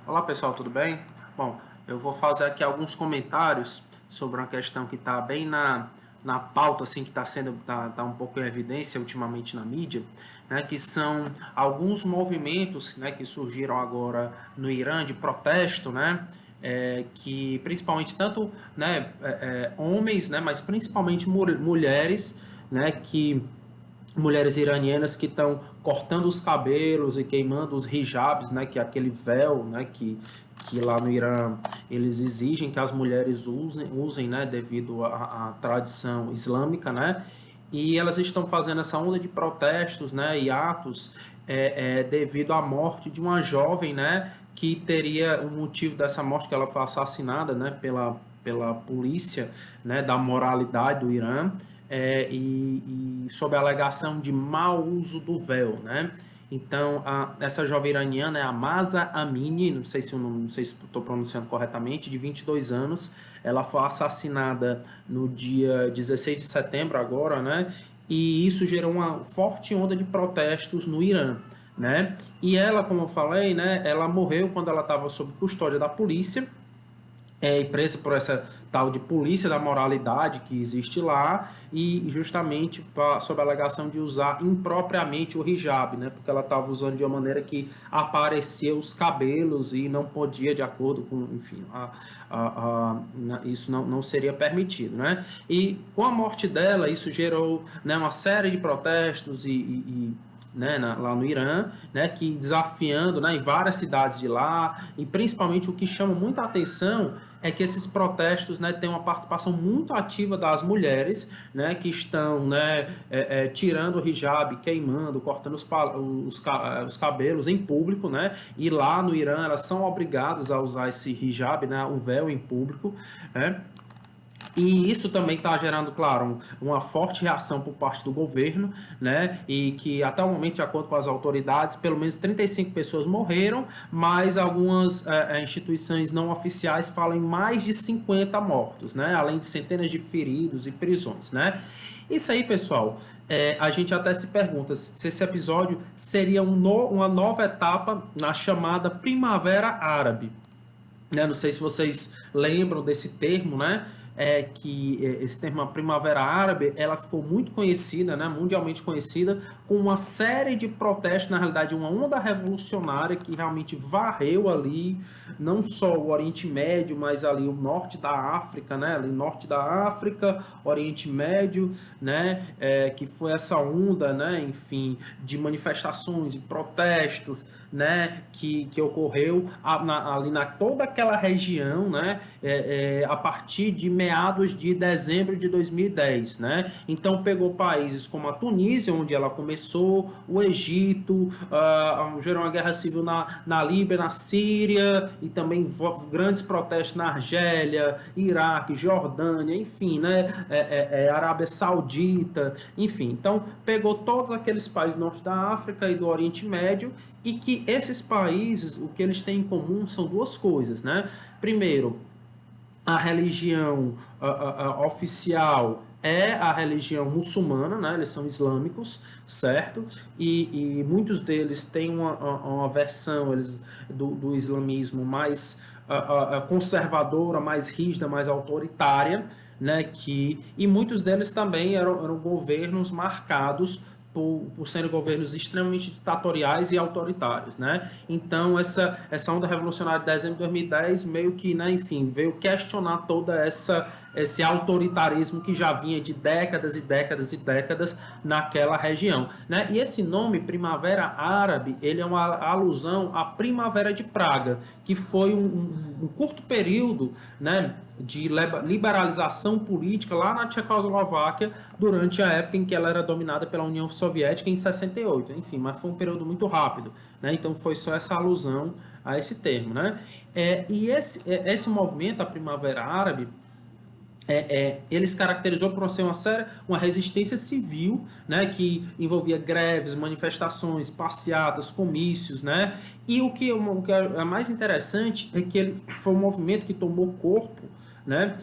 Olá pessoal, tudo bem? Bom, eu vou fazer aqui alguns comentários sobre uma questão que está bem na pauta, assim, que tá um pouco em evidência ultimamente na mídia, né, que são alguns movimentos, né, que surgiram agora no Irã de protesto, né, que principalmente tanto, né, homens, né, mas principalmente mulheres, né, que mulheres iranianas que estão cortando os cabelos e queimando os hijabs, né, que é aquele véu, né, que lá no Irã eles exigem que as mulheres usem, né, devido à tradição islâmica, né, e elas estão fazendo essa onda de protestos, né, e atos devido à morte de uma jovem, né, que teria o motivo dessa morte, que ela foi assassinada, né, pela polícia, né, da moralidade do Irã, e sob a alegação de mau uso do véu, né? Então, essa jovem iraniana é a Mahsa Amini, não sei se estou pronunciando corretamente, de 22 anos. Ela foi assassinada no dia 16 de setembro agora, né? E isso gerou uma forte onda de protestos no Irã, né? E ela, como eu falei, né? Ela morreu quando ela estava sob custódia da polícia, presa por essa tal de polícia da moralidade que existe lá, e justamente sob a alegação de usar impropriamente o hijab, né, porque ela estava usando de uma maneira que aparecia os cabelos e não podia, de acordo com, enfim, isso não seria permitido, né? E com a morte dela, isso gerou, né, uma série de protestos né, lá no Irã, né, que desafiando, né, em várias cidades de lá, e principalmente o que chama muita atenção é que esses protestos, né, têm uma participação muito ativa das mulheres, né, que estão, né, tirando o hijab, queimando, cortando os cabelos em público, né, e lá no Irã elas são obrigadas a usar esse hijab, né, o véu em público, né. E isso também está gerando, claro, uma forte reação por parte do governo, né? E que até o momento, de acordo com as autoridades, pelo menos 35 pessoas morreram, mas algumas instituições não oficiais falam em mais de 50 mortos, né? Além de centenas de feridos e prisões, né? Isso aí, pessoal, a gente até se pergunta se esse episódio seria uma nova etapa na chamada Primavera Árabe, né? Não sei se vocês lembram desse termo, né? Esse termo, a Primavera Árabe, ela ficou muito conhecida, né? Mundialmente conhecida, com uma série de protestos, na realidade, uma onda revolucionária que realmente varreu ali, não só o Oriente Médio, mas ali o norte da África, né? Ali norte da África, Oriente Médio, né? Que foi essa onda, né? Enfim, de manifestações e protestos, né, que ocorreu ali na toda aquela região, né, a partir de meados de dezembro de 2010, né? Então pegou países como a Tunísia, onde ela começou, o Egito, gerou uma guerra civil na Líbia, na Síria, e também grandes protestos na Argélia, Iraque, Jordânia, enfim, né, Arábia Saudita, enfim. Então pegou todos aqueles países do norte da África e do Oriente Médio, e que esses países, o que eles têm em comum são duas coisas, né? Primeiro, a religião oficial é a religião muçulmana, né? Eles são islâmicos, certo? E muitos deles têm uma versão do islamismo mais conservadora, mais rígida, mais autoritária, né? E muitos deles também eram governos marcados por serem governos extremamente ditatoriais e autoritários, né? Então essa onda revolucionária de dezembro de 2010 meio que, né, enfim, veio questionar toda esse autoritarismo que já vinha de décadas e décadas e décadas naquela região, né? E esse nome Primavera Árabe, ele é uma alusão à Primavera de Praga, que foi um curto período, né, de liberalização política lá na Tchecoslováquia durante a época em que ela era dominada pela União Soviética em 68. Enfim, mas foi um período muito rápido, né? Então foi só essa alusão a esse termo, né? Esse movimento, a Primavera Árabe, ele se caracterizou por ser uma resistência civil, né, que envolvia greves, manifestações, passeatas, comícios, né, e o que é mais interessante é que ele foi um movimento que tomou corpo né?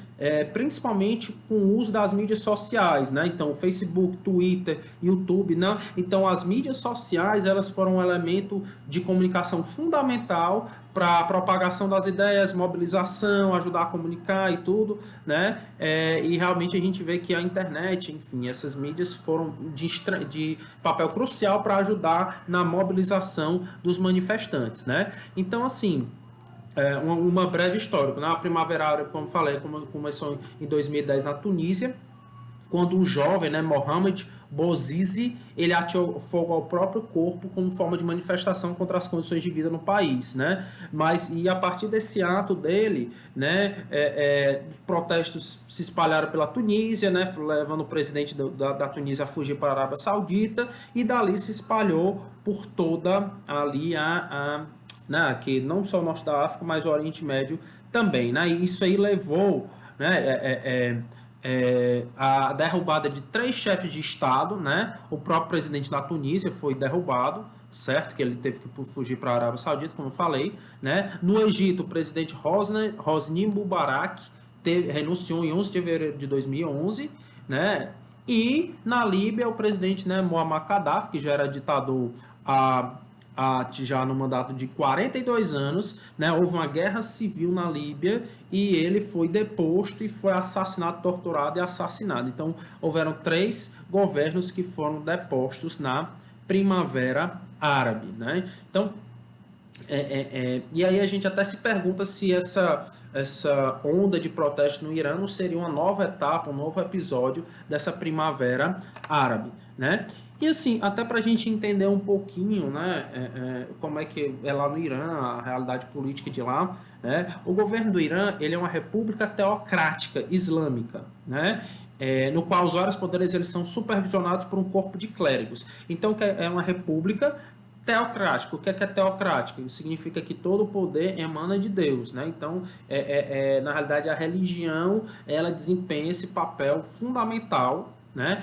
Principalmente com o uso das mídias sociais, né? Então, Facebook, Twitter, YouTube, né? Então, as mídias sociais, elas foram um elemento de comunicação fundamental para a propagação das ideias, mobilização, ajudar a comunicar e tudo, né? E realmente a gente vê que a internet, enfim, essas mídias foram de papel crucial para ajudar na mobilização dos manifestantes, né? Então, assim, uma breve história, né? A Primavera Árabe, como falei, começou em 2010 na Tunísia, quando um jovem, né, Mohamed Bouazizi, ele atirou fogo ao próprio corpo como forma de manifestação contra as condições de vida no país, né? E a partir desse ato dele, né, protestos se espalharam pela Tunísia, né, levando o presidente da Tunísia a fugir para a Arábia Saudita, e dali se espalhou por toda ali né, que não só o norte da África, mas o Oriente Médio também, né? E isso aí levou, né, a derrubada de 3 chefes de Estado, né? O próprio presidente da Tunísia foi derrubado, certo? Que ele teve que fugir para a Arábia Saudita, como eu falei, né? No Egito, o presidente Hosni Mubarak renunciou em 11 de fevereiro de 2011, né? E na Líbia, o presidente, né, Muammar Gaddafi, que já era ditador já no mandato de 42 anos, né, houve uma guerra civil na Líbia e ele foi deposto e foi assassinado, torturado e assassinado. Então, houveram 3 governos que foram depostos na Primavera Árabe, né? Então, e aí a gente até se pergunta se essa onda de protesto no Irã não seria uma nova etapa, um novo episódio dessa Primavera Árabe, né? E assim, até para a gente entender um pouquinho, né, como é que é lá no Irã, a realidade política de lá, né? O governo do Irã, ele é uma república teocrática islâmica, né? No qual os vários poderes eles são supervisionados por um corpo de clérigos. Então, é uma república teocrática. O que é teocrático? Significa que todo o poder emana de Deus, né? Então, na realidade, a religião ela desempenha esse papel fundamental, né,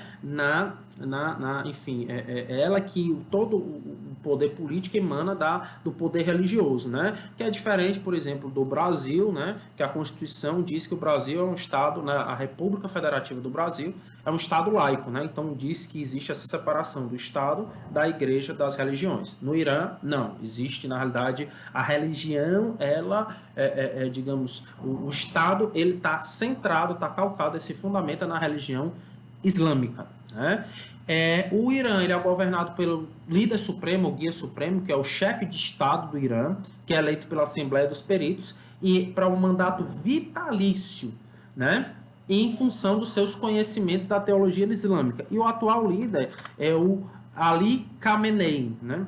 enfim, ela que todo o poder político emana do poder religioso, né, que é diferente, por exemplo, do Brasil, né, que a Constituição diz que o Brasil é um Estado, né, a República Federativa do Brasil é um Estado laico, né, então diz que existe essa separação do Estado, da Igreja, das religiões. No Irã, não, existe, na realidade, a religião, ela, digamos, o Estado, ele está centrado, está calcado, esse fundamento na religião islâmica, né? O Irã ele é governado pelo líder supremo, o guia supremo, que é o chefe de Estado do Irã, que é eleito pela Assembleia dos Peritos, e para um mandato vitalício, né? E em função dos seus conhecimentos da teologia islâmica. E o atual líder é o Ali Khamenei, né?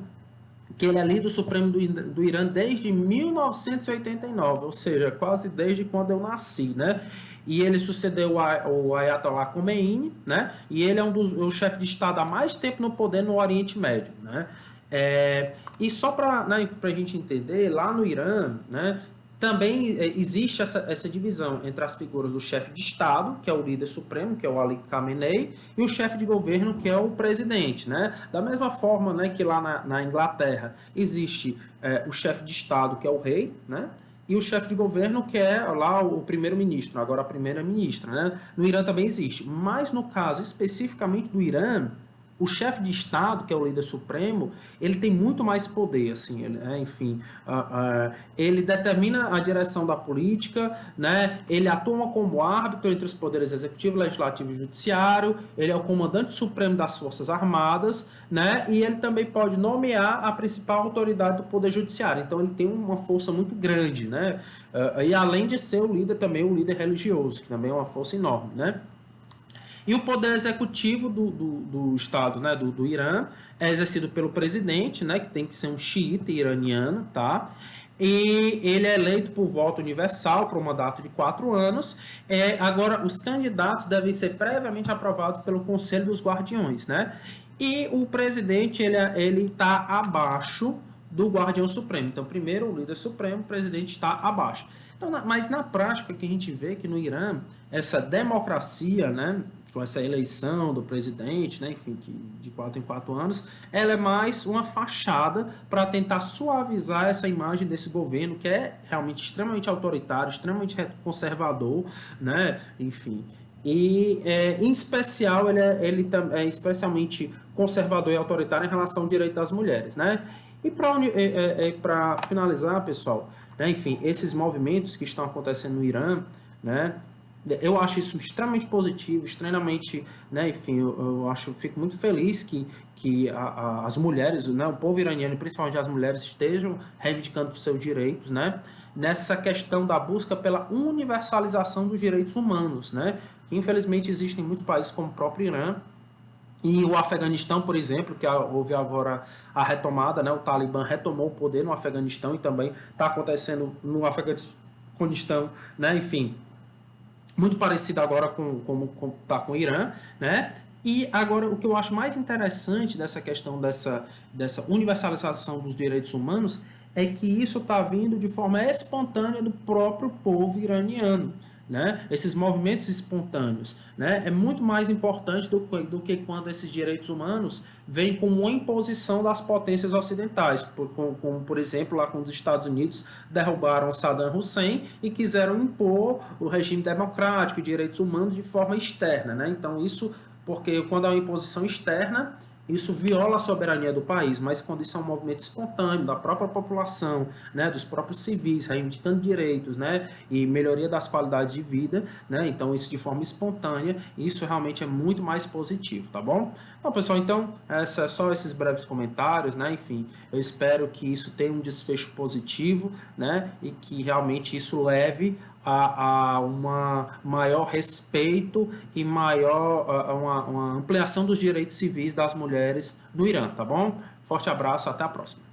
Que ele é líder supremo do Irã desde 1989, ou seja, quase desde quando eu nasci, né? E ele sucedeu o Ayatollah Khomeini, né? E ele é o chefe de Estado há mais tempo no poder no Oriente Médio, né? E só para a gente entender, lá no Irã, né, também existe essa divisão entre as figuras do chefe de Estado, que é o líder supremo, que é o Ali Khamenei, e o chefe de governo, que é o presidente, né? Da mesma forma, né, que lá na Inglaterra existe o chefe de Estado, que é o rei, né? E o chefe de governo, que é lá o primeiro-ministro, agora a primeira-ministra, né? No Irã também existe. Mas no caso especificamente do Irã, o chefe de Estado, que é o líder supremo, ele tem muito mais poder, assim, enfim, ele determina a direção da política, né? Ele atua como árbitro entre os poderes executivo, legislativo e judiciário, ele é o comandante supremo das Forças Armadas, né? E ele também pode nomear a principal autoridade do poder judiciário, então ele tem uma força muito grande, né? E além de ser o líder, também o líder religioso, que também é uma força enorme, né? E o poder executivo do Estado, né, do Irã, é exercido pelo presidente, né, que tem que ser um xiita iraniano, tá? E ele é eleito por voto universal para um mandato de 4 anos. Agora, os candidatos devem ser previamente aprovados pelo Conselho dos Guardiões, né? E o presidente, ele está abaixo do Guardião Supremo. Então, primeiro o líder supremo, o presidente está abaixo. Então, mas na prática, que a gente vê que no Irã, essa democracia, né, com essa eleição do presidente, né, enfim, que de 4 em 4 anos, ela é mais uma fachada para tentar suavizar essa imagem desse governo que é realmente extremamente autoritário, extremamente conservador, né, enfim. E, em especial, ele é especialmente conservador e autoritário em relação ao direito das mulheres, né? E para finalizar, pessoal, né, enfim, esses movimentos que estão acontecendo no Irã, né, eu acho isso extremamente positivo, extremamente, né, enfim, fico muito feliz que as mulheres, né, o povo iraniano, principalmente as mulheres, estejam reivindicando os seus direitos, né, nessa questão da busca pela universalização dos direitos humanos, né, que infelizmente existem em muitos países como o próprio Irã, e o Afeganistão, por exemplo, que houve agora a retomada, né, o Talibã retomou o poder no Afeganistão e também está acontecendo no Afeganistão, né, enfim, muito parecido agora como está com o Irã, né? E agora o que eu acho mais interessante dessa questão dessa universalização dos direitos humanos é que isso está vindo de forma espontânea do próprio povo iraniano. Né? Esses movimentos espontâneos, né? É muito mais importante do que quando esses direitos humanos vêm com uma imposição das potências ocidentais, como por exemplo lá quando os Estados Unidos derrubaram Saddam Hussein e quiseram impor o regime democrático e direitos humanos de forma externa, né? Então isso porque quando há uma imposição externa isso viola a soberania do país, mas quando isso é um movimento espontâneo da própria população, né, dos próprios civis, reivindicando direitos, né, e melhoria das qualidades de vida, né, então isso de forma espontânea, isso realmente é muito mais positivo, tá bom? Bom, pessoal, então, só esses breves comentários, né, enfim, eu espero que isso tenha um desfecho positivo, né, e que realmente isso leve a uma maior respeito e uma ampliação dos direitos civis das mulheres no Irã, tá bom? Forte abraço, até a próxima.